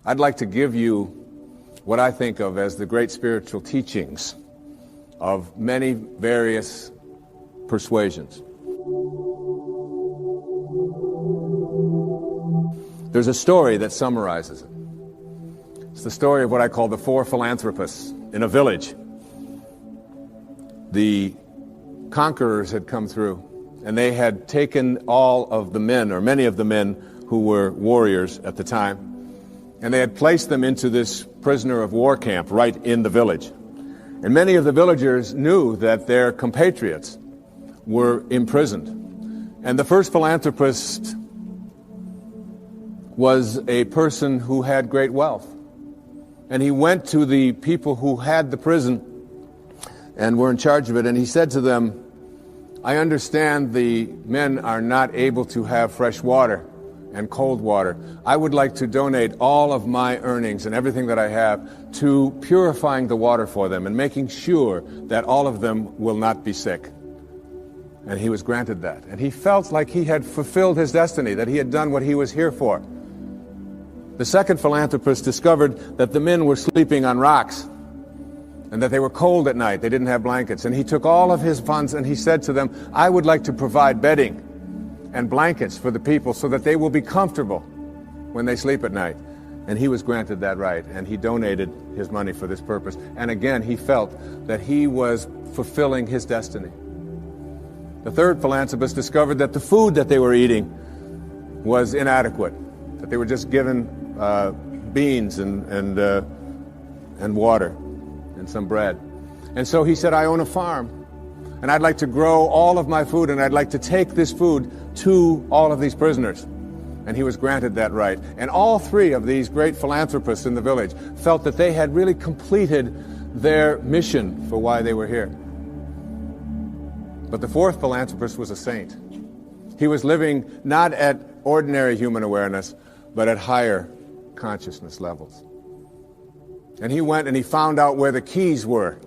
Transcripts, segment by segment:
I'd like to give you what I think of as the great spiritual teachings of many various persuasions. There's a story that summarizes it. It's the story of what I call the four philanthropists in a village. The conquerors had come through, and they had taken all of the men, or many of the men who were warriors at the time, and they had placed them into this prisoner of war camp right in the village. And many of the villagers knew that their compatriots were imprisoned. And the first philanthropist was a person who had great wealth. And he went to the people who had the prison and were in charge of it, and he said to them, I understand the men are not able to have fresh water and cold water. I would like to donate all of my earnings and everything that I have to purifying the water for them and making sure that all of them will not be sick. And he was granted that. And he felt like he had fulfilled his destiny, that he had done what he was here for. The second philanthropist discovered that the men were sleeping on rocks and that they were cold at night. They didn't have blankets. And he took all of his funds and he said to them, I would like to provide bedding and blankets for the people so that they will be comfortable when they sleep at night. And he was granted that right, and he donated his money for this purpose. And again, he felt that he was fulfilling his destiny. The third philanthropist discovered that the food that they were eating was inadequate, that they were just given beans and water and some bread. And so he said, I own a farm, and I'd like to grow all of my food, and I'd like to take this food to all of these prisoners. And he was granted that right. And all three of these great philanthropists in the village felt that they had really completed their mission for why they were here. But the fourth philanthropist was a saint. He was living not at ordinary human awareness, but at higher consciousness levels. And he went and he found out where the keys were.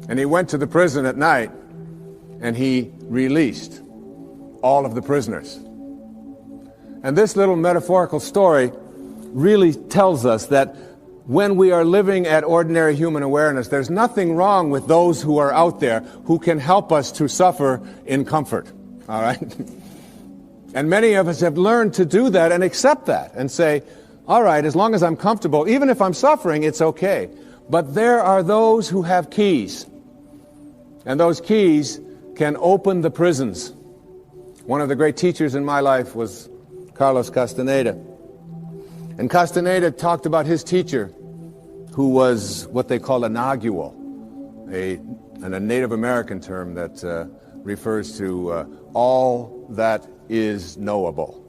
And he went to the prison at night and he released all of the prisoners. And this little metaphorical story really tells us that when we are living at ordinary human awareness, there's nothing wrong with those who are out there who can help us to suffer in comfort. All right? And many of us have learned to do that and accept that and say, all right, as long as I'm comfortable, even if I'm suffering, it's okay. But there are those who have keys, and those keys can open the prisons. One of the great teachers in my life was Carlos Castaneda. And Castaneda talked about his teacher, who was what they call a nagual, a Native American term that refers to all that is knowable.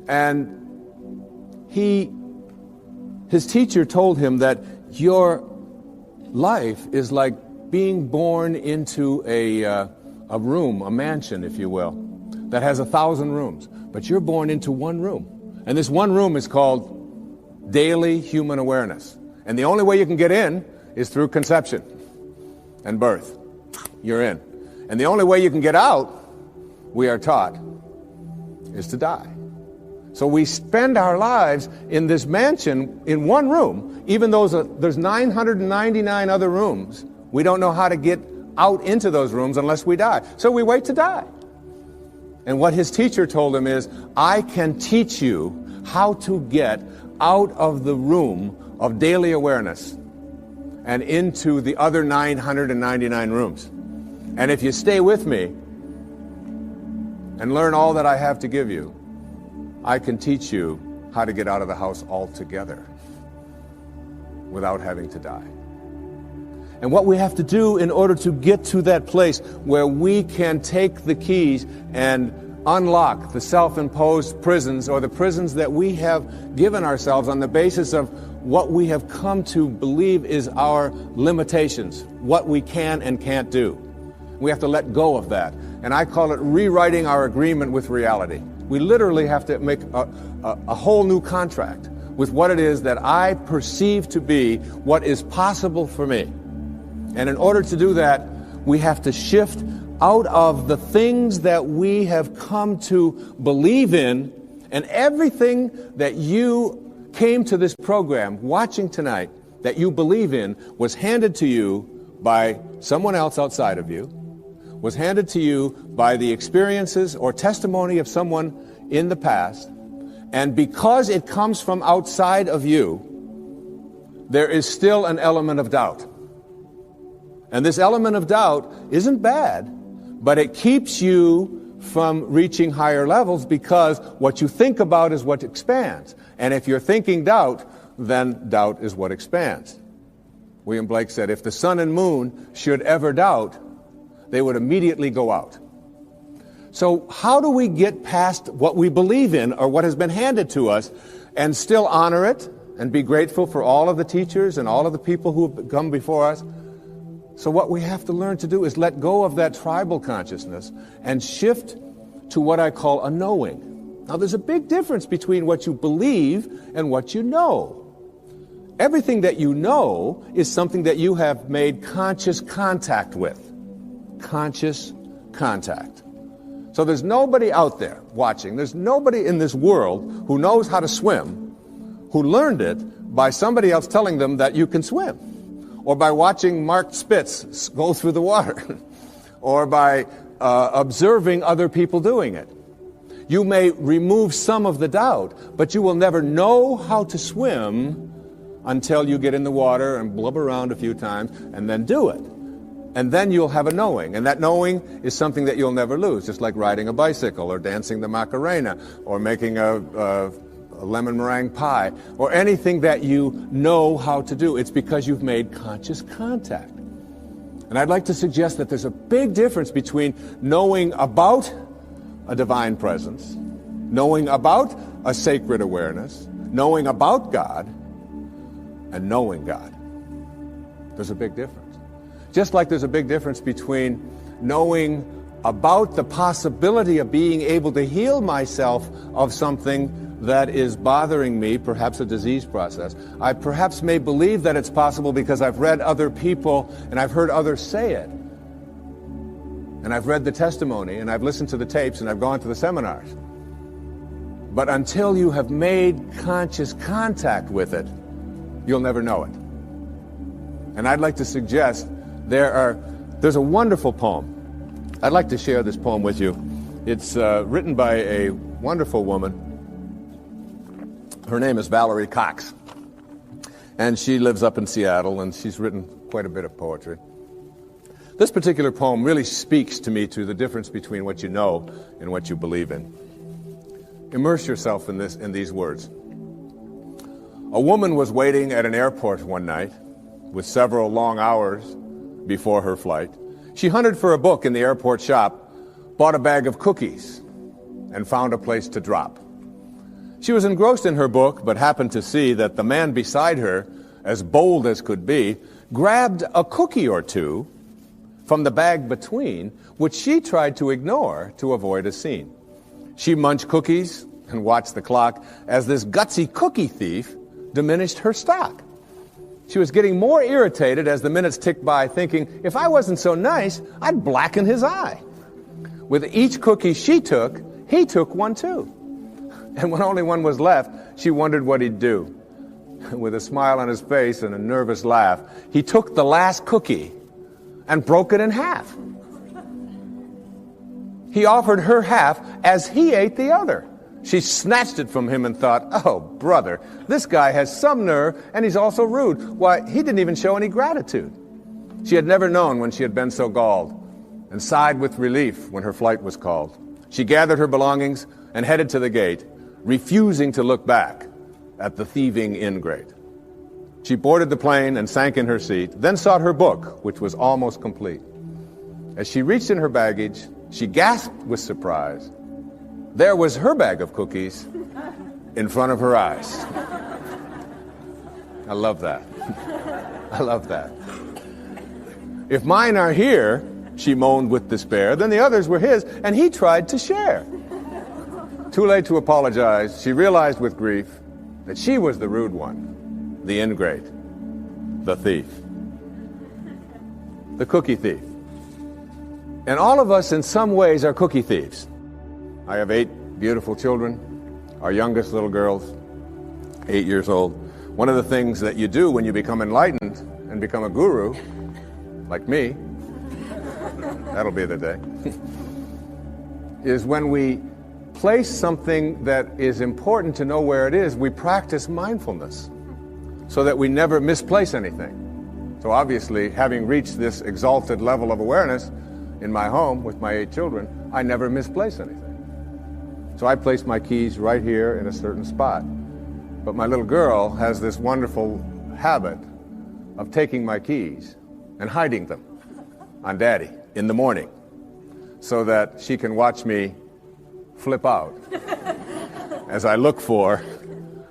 And his teacher told him that your life is like being born into a room, a mansion, if you will, that has 1,000 rooms. But you're born into one room. And this one room is called daily human awareness. And the only way you can get in is through conception and birth. You're in. And the only way you can get out, we are taught, is to die. So we spend our lives in this mansion in one room, even though there's 999 other rooms. We don't know how to get out into those rooms unless we die. So we wait to die. And what his teacher told him is, I can teach you how to get out of the room of daily awareness and into the other 999 rooms. And if you stay with me and learn all that I have to give you, I can teach you how to get out of the house altogether without having to die. And what we have to do in order to get to that place where we can take the keys and unlock the self-imposed prisons, or the prisons that we have given ourselves on the basis of what we have come to believe is our limitations, what we can and can't do. We have to let go of that. And I call it rewriting our agreement with reality. We literally have to make a whole new contract with what it is that I perceive to be what is possible for me. And in order to do that, we have to shift out of the things that we have come to believe in And everything that you came to this program watching tonight that you believe in was handed to you by someone else outside of you, was handed to you by the experiences or testimony of someone in the past, and because it comes from outside of you, there is still an element of doubt. And this element of doubt isn't bad, but it keeps you from reaching higher levels because what you think about is what expands. And if you're thinking doubt, then doubt is what expands. William Blake said, if the sun and moon should ever doubt, they would immediately go out. So how do we get past what we believe in or what has been handed to us and still honor it and be grateful for all of the teachers and all of the people who have come before us? So what we have to learn to do is let go of that tribal consciousness and shift to what I call a knowing. Now there's a big difference between what you believe and what you know. Everything that you know is something that you have made conscious contact with. Conscious contact. So there's nobody out there watching, there's nobody in this world who knows how to swim, who learned it by somebody else telling them that you can swim, or by watching Mark Spitz go through the water, or by observing other people doing it. You may remove some of the doubt, but you will never know how to swim until you get in the water and blub around a few times and then do it. And then you'll have a knowing. And that knowing is something that you'll never lose, just like riding a bicycle or dancing the Macarena or making a lemon meringue pie or anything that you know how to do. It's because you've made conscious contact. And I'd like to suggest that there's a big difference between knowing about a divine presence, knowing about a sacred awareness, knowing about God, and knowing God. There's a big difference. Just like there's a big difference between knowing about the possibility of being able to heal myself of something that is bothering me, perhaps a disease process. I perhaps may believe that it's possible because I've read other people and I've heard others say it. And I've read the testimony and I've listened to the tapes and I've gone to the seminars. But until you have made conscious contact with it, you'll never know it. And I'd like to suggest there's a wonderful poem. I'd like to share this poem with you. It's written by a wonderful woman. Her name is Valerie Cox. And she lives up in Seattle, and she's written quite a bit of poetry. This particular poem really speaks to me to the difference between what you know and what you believe in. Immerse yourself in these words. A woman was waiting at an airport one night with several long hours before her flight. She hunted for a book in the airport shop, bought a bag of cookies, and found a place to drop. She was engrossed in her book, but happened to see that the man beside her, as bold as could be, grabbed a cookie or two from the bag between, which she tried to ignore to avoid a scene. She munched cookies and watched the clock as this gutsy cookie thief diminished her stock. She was getting more irritated as the minutes ticked by, thinking, if I wasn't so nice, I'd blacken his eye. With each cookie she took, he took one too. And when only one was left, she wondered what he'd do. With a smile on his face and a nervous laugh, he took the last cookie and broke it in half. He offered her half as he ate the other. She snatched it from him and thought, oh, brother, this guy has some nerve, and he's also rude. Why, he didn't even show any gratitude. She had never known when she had been so galled, and sighed with relief when her flight was called. She gathered her belongings and headed to the gate, refusing to look back at the thieving ingrate. She boarded the plane and sank in her seat, then sought her book, which was almost complete. As she reached in her baggage, she gasped with surprise. There was her bag of cookies in front of her eyes. I love that. I love that. If mine are here, she moaned with despair, then the others were his, and he tried to share. Too late to apologize, she realized with grief that she was the rude one, the ingrate, the thief, the cookie thief. And all of us in some ways are cookie thieves. I have 8 beautiful children. Our youngest little girl's 8 years old. One of the things that you do when you become enlightened and become a guru, like me, that'll be the day, is when we place something that is important to know where it is, we practice mindfulness so that we never misplace anything. So obviously, having reached this exalted level of awareness in my home with my 8 children, I never misplace anything. So I place my keys right here in a certain spot. But my little girl has this wonderful habit of taking my keys and hiding them on Daddy in the morning so that she can watch me flip out as I look for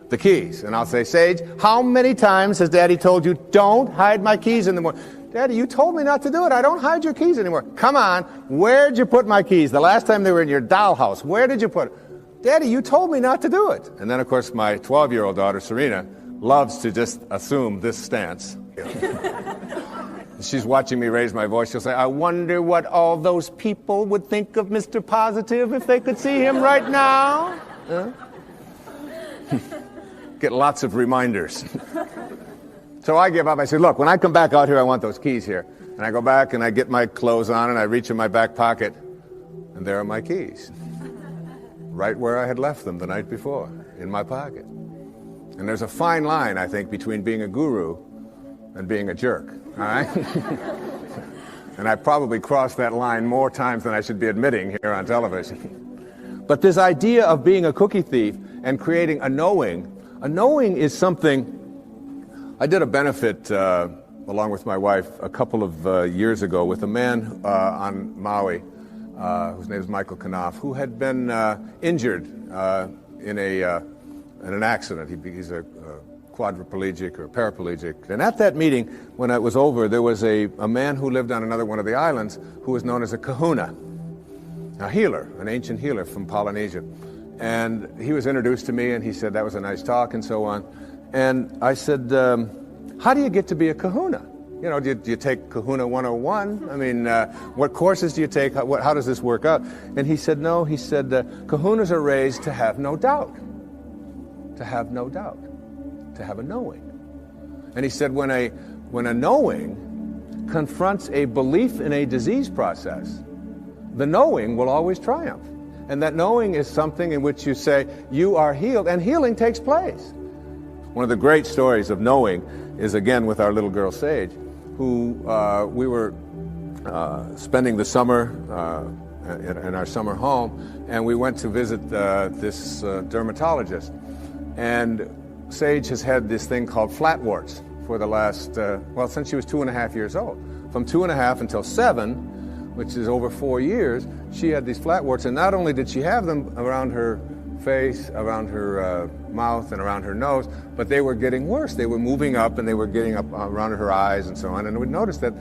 the keys. And I'll say, Sage, how many times has Daddy told you, don't hide my keys in the morning? Daddy, you told me not to do it. I don't hide your keys anymore. Come on, where'd you put my keys? The last time they were in your dollhouse, where did you put it? Daddy, you told me not to do it. And then, of course, my 12-year-old daughter, Serena, loves to just assume this stance. She's watching me raise my voice. She'll say, I wonder what all those people would think of Mr. Positive if they could see him right now. Get lots of reminders. So I give up. I say, look, when I come back out here, I want those keys here. And I go back and I get my clothes on and I reach in my back pocket, and there are my keys. Right where I had left them the night before, in my pocket. And there's a fine line, I think, between being a guru and being a jerk, all right? And I probably crossed that line more times than I should be admitting here on television. But this idea of being a cookie thief and creating a knowing is something. I did a benefit along with my wife a couple of years ago with a man on Maui whose name is Michael Knopf, who had been injured in an accident. He's a quadriplegic or paraplegic. And at that meeting, when it was over, there was a man who lived on another one of the islands who was known as a kahuna, a healer, an ancient healer from Polynesia. And he was introduced to me, and he said, that was a nice talk, and so on. And I said, how do you get to be a kahuna? You know, do you take Kahuna 101? I mean, what courses do you take? How does this work out? And he said, no. He said, kahunas are raised to have no doubt. To have no doubt. To have a knowing. And he said, when a knowing confronts a belief in a disease process, the knowing will always triumph. And that knowing is something in which you say, you are healed, and healing takes place. One of the great stories of knowing is, again, with our little girl, Sage, who we were spending the summer in our summer home, and we went to visit this dermatologist. And Sage has had this thing called flatwarts for the last, since she was 2.5 years old. From 2.5 until 7, which is over 4 years, she had these flatwarts, and not only did she have them around her face, around her mouth, and around her nose, but they were getting worse. They were moving up, and they were getting up around her eyes and so on, and we noticed that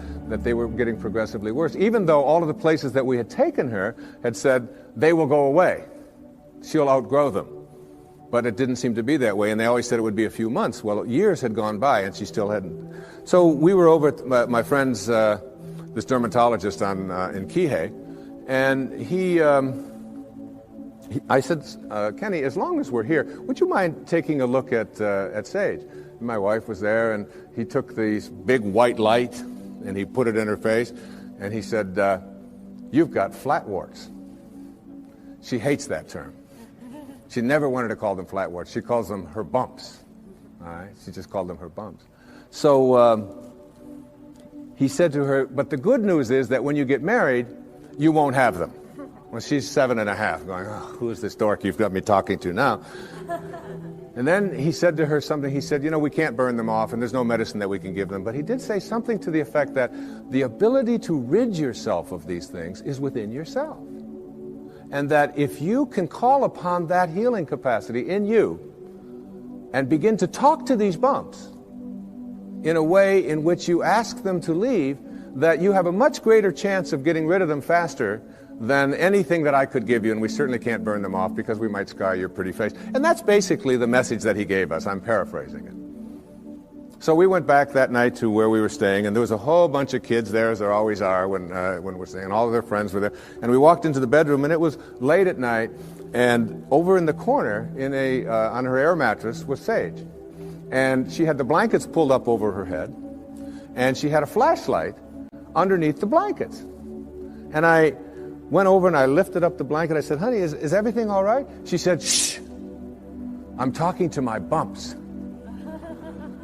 they were getting progressively worse, even though all of the places that we had taken her had said, they will go away. She'll outgrow them. But it didn't seem to be that way, and they always said it would be a few months. Well, years had gone by, and she still hadn't. So we were over at my friend's, this dermatologist in Kihei, and I said, Kenny, as long as we're here, would you mind taking a look at Sage? And my wife was there, and he took these big white light, and he put it in her face, and he said, you've got flatwarts. She hates that term. She never wanted to call them flatwarts. She calls them her bumps. All right? She just called them her bumps. So he said to her, but the good news is that when you get married, you won't have them. Well, she's 7.5, going, oh, who is this dork you've got me talking to now? And then he said to her something. He said, we can't burn them off, and there's no medicine that we can give them. But he did say something to the effect that the ability to rid yourself of these things is within yourself. And that if you can call upon that healing capacity in you and begin to talk to these bumps in a way in which you ask them to leave, that you have a much greater chance of getting rid of them faster than anything that I could give you, and we certainly can't burn them off because we might scar your pretty face. And that's basically the message that he gave us. I'm paraphrasing it. So we went back that night to where we were staying, and there was a whole bunch of kids there, as there always are when we're staying, and all of their friends were there. And we walked into the bedroom, and it was late at night, and over in the corner, on her air mattress, was Sage. And she had the blankets pulled up over her head, and she had a flashlight underneath the blankets. And I went over and I lifted up the blanket. I said, honey, is everything all right? She said, shh, I'm talking to my bumps.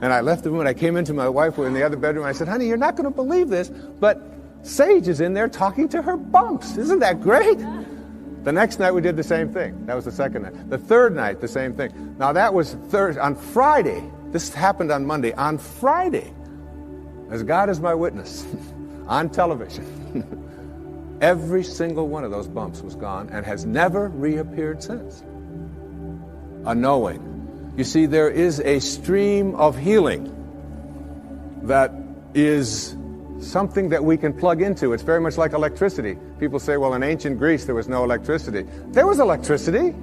And I left the room and I came into my wife in the other bedroom. And I said, honey, you're not going to believe this, but Sage is in there talking to her bumps. Isn't that great? The next night we did the same thing. That was the second night. The third night, the same thing. Now that was on Friday. This happened on Monday. On Friday, as God is my witness, on television, every single one of those bumps was gone and has never reappeared since. A knowing. You see, there is a stream of healing that is something that we can plug into. It's very much like electricity. People say, well, in ancient Greece, there was no electricity. There was electricity.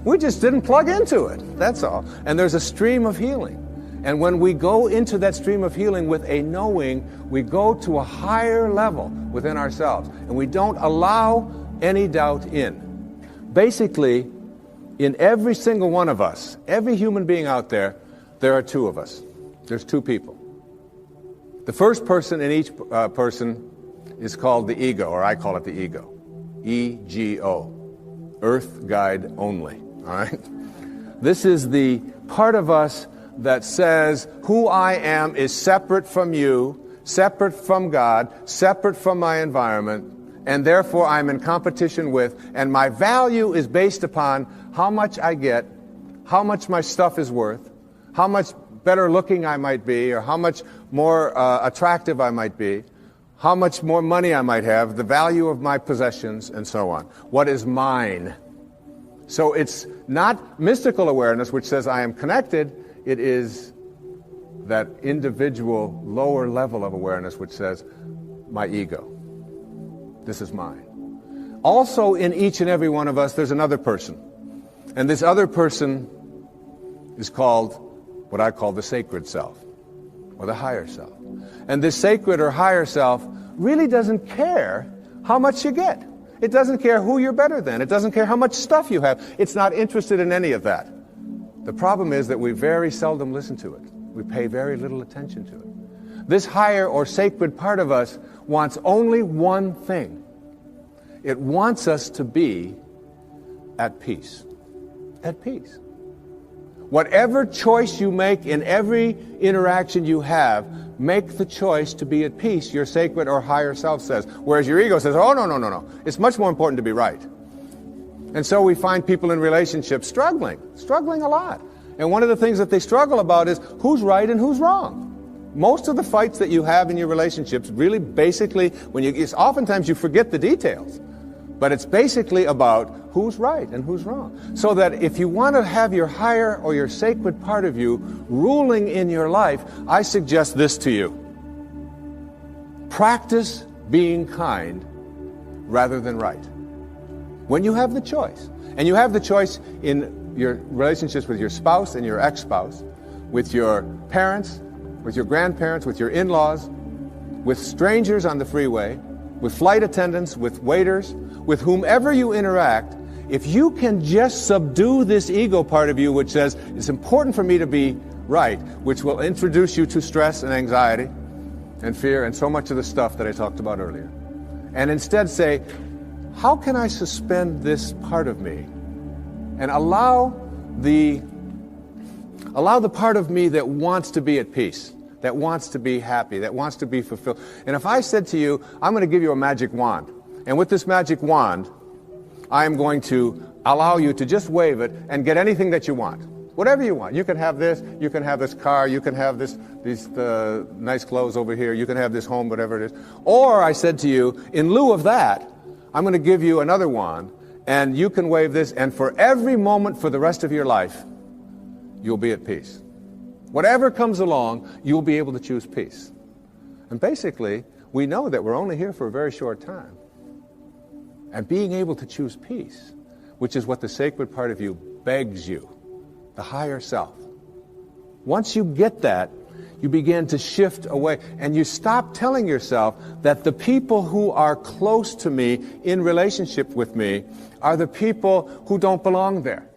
We just didn't plug into it. That's all. And there's a stream of healing. And when we go into that stream of healing with a knowing, we go to a higher level within ourselves. And we don't allow any doubt in. Basically, in every single one of us, every human being out there, there are two of us. There's two people. The first person in each person is called the ego, or I call it the ego. E-G-O. Earth guide only. All right? This is the part of us that says who I am is separate from you, separate from God, separate from my environment, and therefore I'm in competition with, and my value is based upon how much I get, how much my stuff is worth, how much better looking I might be, or how much more attractive I might be, how much more money I might have, the value of my possessions, and so on. What is mine? So it's not mystical awareness which says I am connected. It is that individual lower level of awareness which says my ego. This is mine. Also in each and every one of us there's another person. And this other person is called what I call the sacred self, or the higher self. And this sacred or higher self really doesn't care how much you get. It doesn't care who you're better than. It doesn't care how much stuff you have. It's not interested in any of that. The problem is that we very seldom listen to it. We pay very little attention to it. This higher or sacred part of us wants only one thing. It wants us to be at peace. At peace. Whatever choice you make in every interaction you have, make the choice to be at peace, your sacred or higher self says. Whereas your ego says, oh, no. It's much more important to be right. And so we find people in relationships struggling a lot. And one of the things that they struggle about is who's right and who's wrong. Most of the fights that you have in your relationships really basically, oftentimes you forget the details. But it's basically about who's right and who's wrong. So that if you want to have your higher or your sacred part of you ruling in your life, I suggest this to you. Practice being kind rather than right. When you have the choice, and you have the choice in your relationships with your spouse and your ex-spouse, with your parents, with your grandparents, with your in-laws, with strangers on the freeway, with flight attendants, with waiters, with whomever you interact, if you can just subdue this ego part of you which says, it's important for me to be right, which will introduce you to stress and anxiety and fear and so much of the stuff that I talked about earlier, and instead say, how can I suspend this part of me and allow the part of me that wants to be at peace, that wants to be happy, that wants to be fulfilled. And if I said to you, I'm going to give you a magic wand, and with this magic wand, I am going to allow you to just wave it and get anything that you want. Whatever you want. You can have this, you can have this car, you can have these nice clothes over here, you can have this home, whatever it is. Or I said to you, in lieu of that, I'm going to give you another wand, and you can wave this, and for every moment for the rest of your life, you'll be at peace. Whatever comes along, you'll be able to choose peace. And basically, we know that we're only here for a very short time. And being able to choose peace, which is what the sacred part of you begs you, the higher self. Once you get that, you begin to shift away, and you stop telling yourself that the people who are close to me in relationship with me are the people who don't belong there.